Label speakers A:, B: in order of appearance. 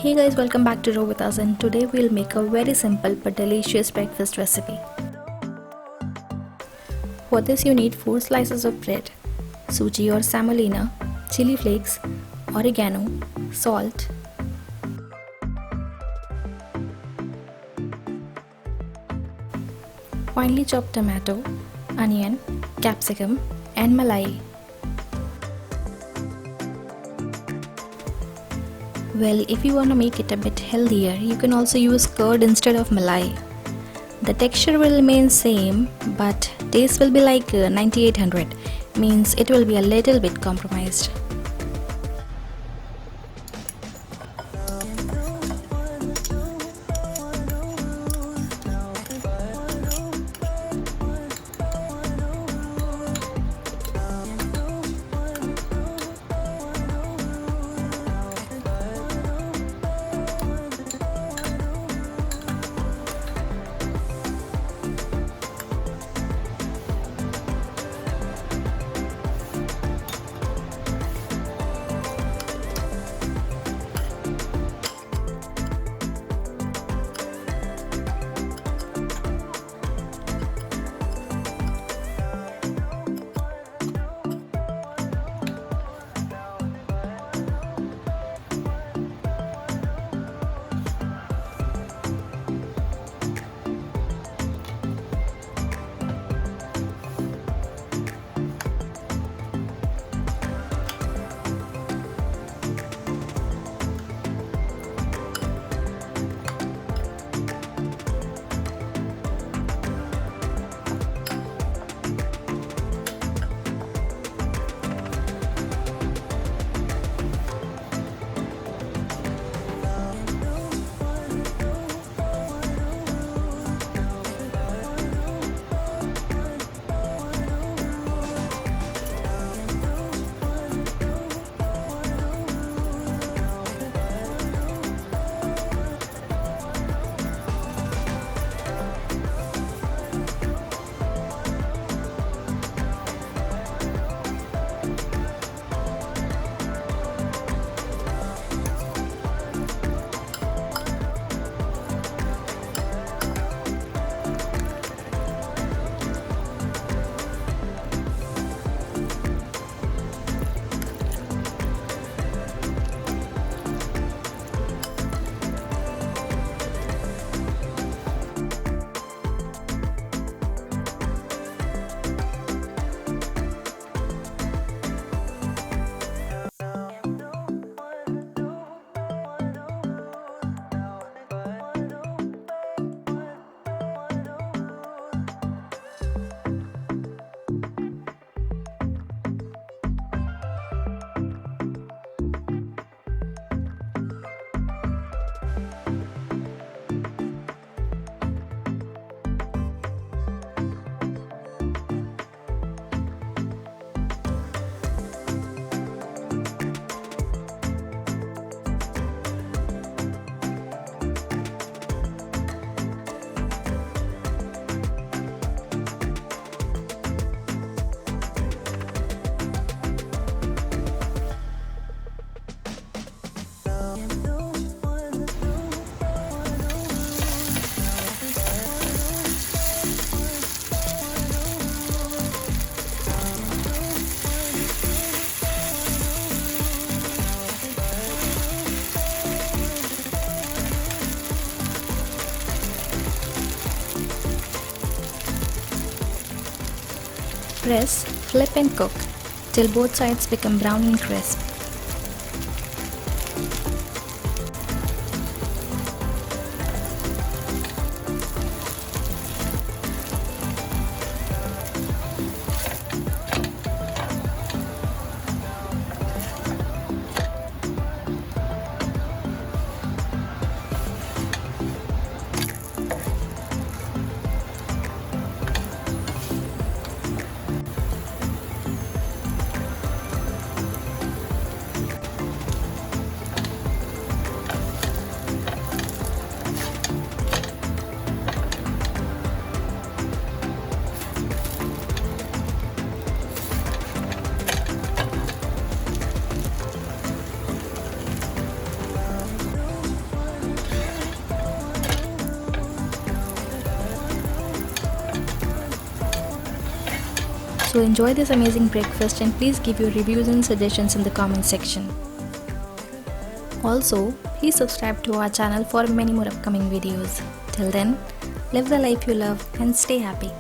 A: Hey guys, welcome back to RovitaS, and today we'll make a very simple but delicious breakfast recipe. For this you need 4 slices of bread, Suji or semolina, chili flakes, oregano, salt, finely chopped tomato, onion, capsicum and malai. Well, if you want to make it a bit healthier, you can also use curd instead of malai. The texture will remain same, but taste will be like 9800, means it will be a little bit compromised. Press, flip and cook till both sides become brown and crisp. So enjoy this amazing breakfast and please give your reviews and suggestions in the comment section. Also, please subscribe to our channel for many more upcoming videos. Till then, live the life you love and stay happy.